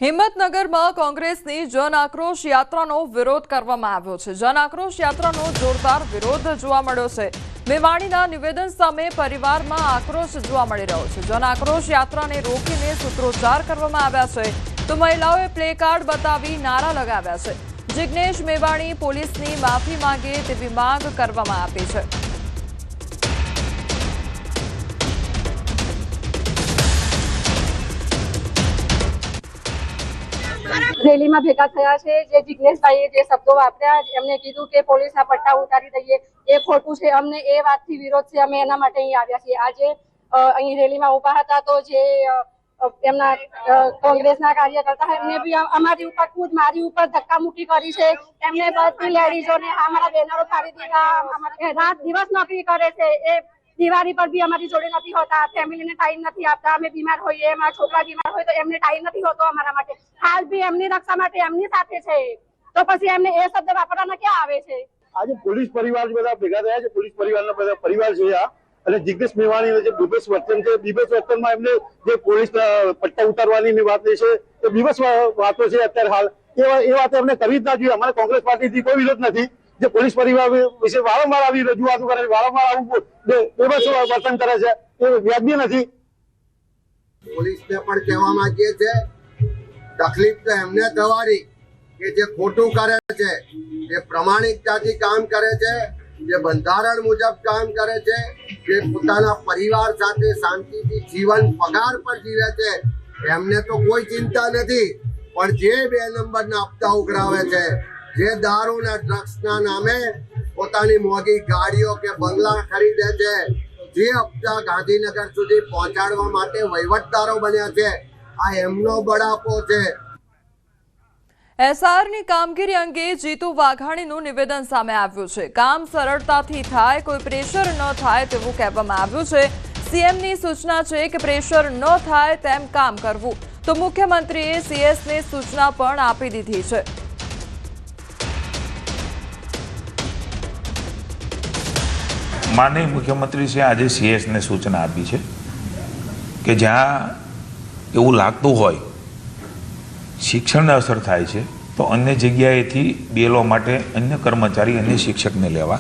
હિંમતનગરમાં કોંગ્રેસની જન આક્રોશ યાત્રાનો વિરોધ કરવામાં આવ્યો છે। જન આક્રોશ યાત્રાનો જોરદાર વિરોધ જોવા મળ્યો છે। મેવાણીના નિવેદન સામે પરિવારમાં આક્રોશ જોવા મળી રહ્યો છે। જન આક્રોશ યાત્રાને રોકીને સૂત્રોચ્ચાર કરવામાં આવ્યા છે તો મહિલાઓએ પ્લેકાર્ડ બતાવી નારા લગાવ્યા છે। જિગ્નેશ મેવાણી પોલીસની માફી માંગે તેવી માંગ કરવામાં આવી છે। રેલી में भेगा थया छे जे जिग्नेश भाई जे शब्दों वापर्या एमने कीधुं के पोलीस आ पट्टा उतारी दઈએ ए खोटું છે। અમને એ વાતથી વિરોધ છે। અમે એના માટે અહીં આવ્યા છીએ। આજે અહીં રેલીમાં ઉભા હતા તો જે એમના કોંગ્રેસના કાર્યકર્તા એમને બી અમારી ઉપર ખુદ મારી ઉપર ધક્કા મુક્કી કરી છે। એમને બધી લેડીઝોને અમારા બેનરો ફાડી દીધા। અમારે રાત દિવસ નોકરી કરે છે। એ દિવાળી पर भी हमारी जोड़े नहीं होता। फैमिली ने टाइम नहीं आपता। अमे बीमार होइए हमारा छोकरा बीमार होय तो एमने टाइम नहीं होतो हमारा माटे। हाल भी एमनी रक्षा माटे एमनी साथे छे तो पछी एमने ए शब्द वापरवाना क्या आवे छे। आज पुलिस परिवार बधा भेगा थया छे। पुलिस परिवारना बधा परिवार छे आ અને જિગ્નેશ મેવાણીનો જે બીભત્સ વર્તન છે બીભત્સ વર્તનમાં એમને જે પોલીસ પટ્ટા ઉતારવાની વાત છે એ બીભત્સ વાતો છે અત્યારે હાલ એ વાત એમને કરવી જ ના જોઈએ। અમારે કોંગ્રેસ પાર્ટીથી કોઈ વિરોધ નથી। જે પોલીસ પરિવાર વિશે વારંવાર આવી રજૂઆતો કરે વારંવાર આવું બેબસ વર્તન કરે છે એ વ્યાજબી નથી। પોલીસને પણ કહેવા માંગીએ છે તકલીફ તો એમને થવાની કે જે ખોટું કરે છે, જે પ્રમાણિકતાથી કામ કરે છે, જે બંધારણ મુજબ કામ કરે છે, જે પોતાના પરિવાર સાથે શાંતિથી જીવન પગાર પર જીવે છે એમને તો કોઈ ચિંતા નથી। પણ જે 2 નંબરના હપ્તા ઉઘરાવે છે, જે દારૂના ડ્રગ્સના નામે પોતાની મોંઘી ગાડીઓ કે બંગલા ખરીદે છે, જે હપ્તા ગાંધીનગર સુધી પહોંચાડવા માટે વહીવટદારો બન્યા છે આ એમનો બળાપો છે। એસઆરની કામગીરી અંગે જીતુ વાઘાણીનું નિવેદન સામે આવ્યું છે। કામ સરળતાથી થાય, કોઈ પ્રેશર ન થાય તેવું કહેવામાં આવ્યું છે। સીએમની સૂચના છે કે પ્રેશર ન થાય તેમ કામ કરવું તો મુખ્યમંત્રીએ સીએસને સૂચના પણ આપી દીધી છે। माननीय मुख्यमंत्री से आज सीएस ने सूचना आपी है कि ज्यां एवं लगतुं होय शिक्षण ने असर थाय छे तो अन्य जग्याएथी बीएलओ माटे अन्य कर्मचारी अन्य शिक्षक ने लेवा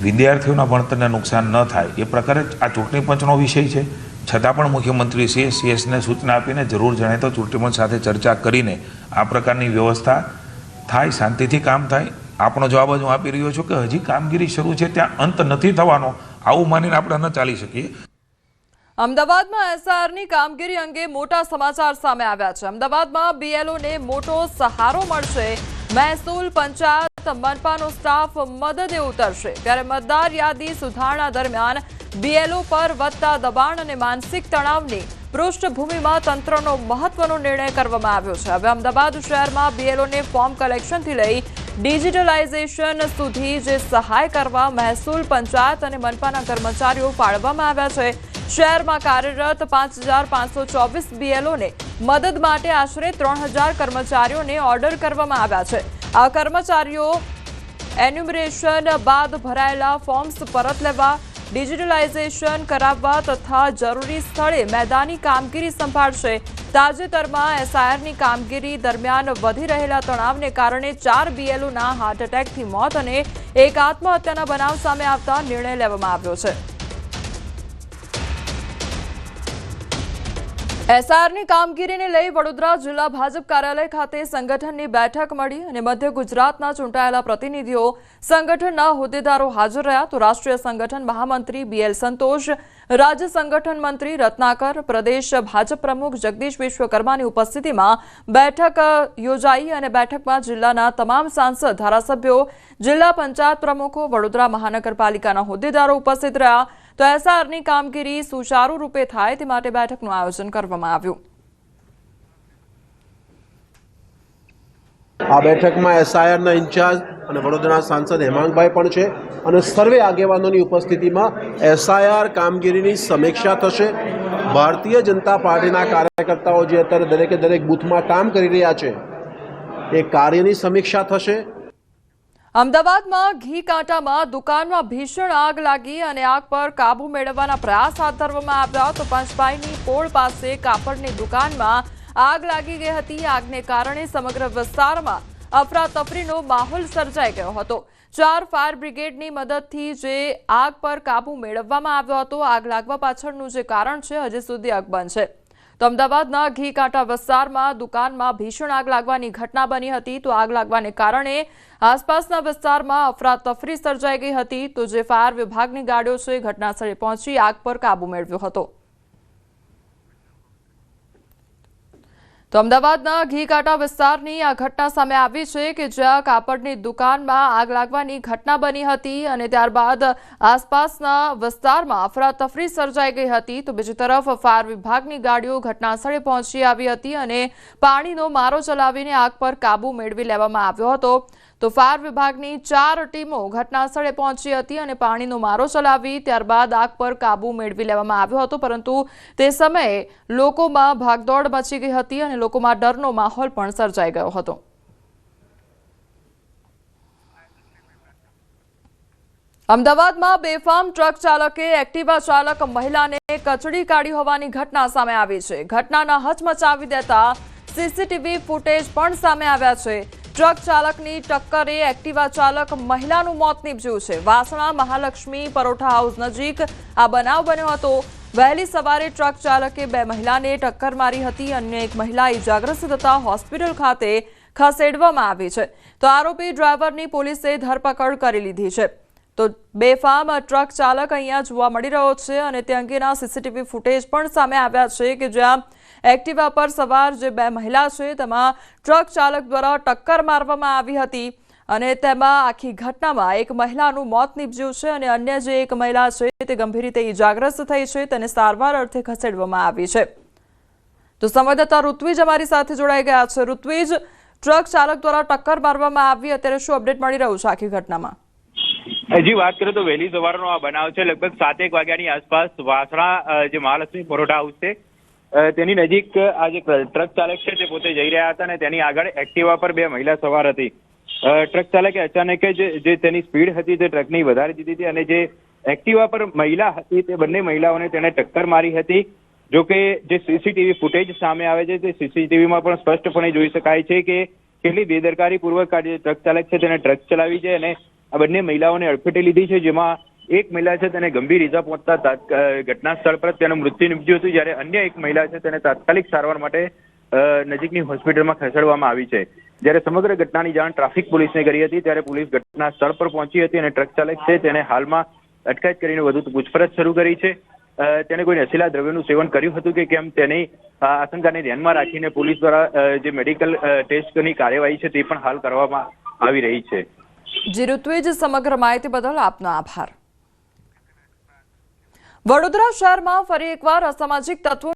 विद्यार्थीओना भणतरने नुकसान न थाय ए प्रकारे आ चूंटणी पंचनो विषय छे। छतां पण मुख्यमंत्री सीएस ने सूचना आपीने जरूर जणे तो चूंटणी पंच साथे चर्चा करीने आ प्रकारनी व्यवस्था थाय, शांतिथी काम थाय। આપણો જવાબ જ હું આપી રહ્યો છું કે હજી કામગીરી શરૂ છે, ત્યાં અંત નથી થવાનો આવું માનીને આપણે ન ચાલી શકીએ। અમદાવાદમાં એસઆરની કામગીરી અંગે મોટા સમાચાર સામે આવ્યા છે। અમદાવાદમાં બીએલઓને મોટો સહારો મળશે। મહેસૂલ પંચાયત મનપાનો સ્ટાફ મદદે ઉતરશે ત્યારે મતદાર યાદી સુધારણા દરમિયાન બીએલઓ પર વધતા દબાણ અને માનસિક તણાવની પૃષ્ઠભૂમિમાં તંત્રનો મહત્વનો નિર્ણય કરવામાં આવ્યો છે। હવે અમદાવાદ શહેરમાં બીએલઓને ફોર્મ કલેક્શનથી લઈ ડિજિટલાઇઝેશન સુધી જે સહાય કરવા મહેસૂલ પંચાયત અને મનપાના કર્મચારીઓ ફાળવવામાં આવ્યા છે। શહેરમાં કાર્યરત 5524 બીએલઓને મદદ માટે આશરે 3000 કર્મચારીઓને ઓર્ડર કરવામાં આવ્યા છે। આ કર્મચારીઓ એન્યુમરેશન બાદ ભરાયેલા ફોર્મ્સ પરત લેવા, ડિજિટલાઇઝેશન કરાવવા તથા જરૂરી સ્થળે મેદાની કામગીરી સંભાળશે। તાજેતરમાં એસઆઈઆરની કામગીરી દરમિયાન વધી રહેલા તણાવને કારણે 4 બીએલઓના હાર્ટ એટેકથી મોત અને એક આત્મહત્યાના બનાવ સામે આવતા નિર્ણય લેવામાં આવ્યો છે। એસઆઈઆરની કામગીરીને લઈ વડોદરા જિલ્લા ભાજપ કાર્યાલય ખાતે સંગઠનની બેઠક મળી અને મધ્ય ગુજરાતના ચૂંટાયેલા પ્રતિનિધિઓ, સંગઠનના હોદ્દેદારો હાજર રહ્યા તો રાષ્ટ્રીય સંગઠન મહામંત્રી બીએલ સંતોષ, રાજ્ય સંગઠન મંત્રી રત્નાકર, પ્રદેશ ભાજપ પ્રમુખ જગદીશ વિશ્વકર્માની ઉપસ્થિતિમાં બેઠક યોજાઈ અને બેઠકમાં જિલ્લાના તમામ સાંસદ, ધારાસભ્યો, જિલ્લા પંચાયત પ્રમુખો, વડોદરા મહાનગરપાલિકાના હોદ્દેદારો ઉપસ્થિત રહ્યા તો એસઆરની કામગીરી સુચારુ રૂપે થાય તે માટે બેઠકનું આયોજન કરવામાં આવ્યું। આ બેઠકમાં એસઆઈઆરના ઇન્ચાર્જ અને વડોદરા સાંસદ હેમાંગભાઈ પણ છે અને સર્વે આગેવાનોની ઉપસ્થિતિમાં એસઆઈઆર કામગીરીની સમીક્ષા થશે। ભારતીય જનતા પાર્ટીના કાર્યકર્તાઓ જે અત્યારે દરેકે દરેક બૂથમાં કામ કરી રહ્યા છે એ કાર્યની સમીક્ષા થશે। અમદાવાદમાં ઘી કાંટામાં દુકાનમાં ભીષણ આગ લાગી અને આગ પર કાબુ મેળવવાના પ્રયાસ હાથ ધરવામાં આવ્યા તો પંચભાઈની પોળ પાસે કાપડની દુકાનમાં આગ લાગી ગઈ હતી। આગને કારણે સમગ્ર વિસ્તારમાં અફરાતફરીનો માહોલ સર્જાઈ ગયો હતો। 4 ફાયર બ્રિગેડની મદદથી જે આગ પર કાબુ મેળવવામાં આવ્યો હતો। આગ લાગવા પાછળનું જે કારણ છે હજી સુધી અકબંધ છે। તો અમદાવાદના ઘીકાંટા વિસ્તારમાં દુકાનમાં ભીષણ આગ લાગવાની ઘટના બની હતી। તો આગ લાગવાને કારણે આસપાસના વિસ્તારમાં અફરાતફરી સર્જાઈ ગઈ હતી। તો જે ફાયર વિભાગની ગાડીઓ છે ઘટનાસ્થળે પહોંચી આગ પર કાબુ મેળવ્યો હતો। તો અમદાવાદના ઘીકાંટા વિસ્તારની આ ઘટના સામે આવી છે કે જ્યાં કાપડની દુકાનમાં આગ લાગવાની ઘટના બની હતી અને ત્યારબાદ આસપાસના વિસ્તારમાં અફરાતફરી સર્જાઈ ગઈ હતી। તો બીજી તરફ ફાયર વિભાગની ગાડીઓ ઘટનાસ્થળે પહોંચી આવી હતી અને પાણીનો મારો ચલાવીને આગ પર કાબુ મેળવી લેવામાં આવ્યો હતો। તો ફાયર વિભાગની 4 ટીમો ઘટનાસ્થળે પહોંચી હતી અને પાણીનો મારો ચલાવી ત્યારબાદ આગ પર કાબુ મેળવી લેવામાં આવ્યો હતો। પરંતુ તે સમયે લોકોમાં ભાગદોડ મચી ગઈ હતી અને લોકોમાં ડરનો માહોલ પણ સર્જાઈ ગયો હતો। અમદાવાદમાં બેફામ ટ્રક ચાલકે એક્ટિવા ચાલક મહિલાને કચડી કાઢી હોવાની ઘટના સામે આવી છે। ઘટનાના હચમચાવી દેતા સીસીટીવી ફૂટેજ પણ સામે આવ્યા છે। ટ્રક ચાલકની ટક્કરે એક્ટિવા ચાલક મહિલાનું મોત નીપજ્યું છે। વાસણા મહાલક્ષ્મી પરોઠા હાઉસ નજીક આ બનાવ બન્યો હતો। વહેલી સવારે ટ્રક ચાલકે 2 મહિલાને ટક્કર મારી હતી। અન્ય એક મહિલા ઇજાગ્રસ્ત થતા હોસ્પિટલ ખાતે ખસેડવામાં આવી છે। તો આરોપી ડ્રાઈવરની પોલીસે ધરપકડ કરી લીધી છે। તો બેફામ ટ્રક ચાલક અહીંયા જોવા મળી રહ્યો છે અને તે અંગેના સીસીટીવી ફૂટેજ પણ સામે આવ્યા છે કે જ્યાં એક્ટિવા પર સવાર જે 2 મહિલા છે તેમાં ટ્રક ચાલક દ્વારા ટક્કર મારવામાં આવી હતી અને તેમાં આખી ઘટનામાં એક મહિલાનું મોત નીપજ્યું છે અને અન્ય જે એક મહિલા છે તે ગંભીર રીતે ઇજાગ્રસ્ત થઈ છે। તેને સારવાર અર્થે ખસેડવામાં આવી છે। તો સંવાદદાતા ઋત્વિજ અમારી સાથે જોડાઈ ગયા છે। ઋત્વિજ, ટ્રક ચાલક દ્વારા ટક્કર મારવામાં આવી, અત્યારે શું અપડેટ મળી રહ્યું છે આખી ઘટનામાં? હજી વાત કરીએ તો વહેલી સવારનો આ બનાવ છે। લગભગ 7 વાગ્યાની આસપાસ વાસણા જે મહાલક્ષ્મી પરોઠા હાઉસ છે તેની નજીક આ જે ટ્રક ચાલક છે તે પોતે જઈ રહ્યા હતા અને તેની આગળ એક્ટિવા પર 2 મહિલા સવાર હતી। ટ્રક ચાલકે અચાનક જ જે તેની સ્પીડ હતી તે ટ્રકની વધારી દીધી હતી અને જે એક્ટિવા પર મહિલા હતી તે બંને મહિલાઓને તેણે ટક્કર મારી હતી। જો કે જે સીસીટીવી ફૂટેજ સામે આવે છે તે સીસીટીવીમાં પણ સ્પષ્ટપણે જોઈ શકાય છે કે કેટલી બેદરકારીપૂર્વક આ જે ટ્રક ચાલક છે તેને ટ્રક ચલાવી છે અને આ બંને મહિલાઓને અડફેટે લીધી છે। જેમાં એક મહિલા છે તેને ગંભીર ઈજા પહોંચતા ઘટના સ્થળ પર તેનું મૃત્યુ નીપજ્યું હતું, જ્યારે અન્ય એક મહિલા છે તેને તાત્કાલિક સારવાર માટે નજીકની હોસ્પિટલમાં ખસેડવામાં આવી છે। જ્યારે સમગ્ર ઘટનાની જાણ ટ્રાફિક પોલીસને કરી હતી ત્યારે પોલીસ ઘટના સ્થળ પર પહોંચી હતી અને ટ્રક ચાલક છે તેને હાલમાં અટકાયત કરીને વધુ પૂછપરછ શરૂ કરી છે। તેને કોઈ નશીલા દ્રવ્યનું સેવન કર્યું હતું કે કેમ તેની આશંકાને ધ્યાનમાં રાખીને પોલીસ દ્વારા જે મેડિકલ ટેસ્ટની કાર્યવાહી છે તે પણ હાલ કરવામાં આવી રહી છે। જી ઋત્વિજ, સમગ્ર માહિતી બદલ આપનો આભાર। વડોદરા શહેરમાં ફરી એકવાર અસામાજિક તત્વો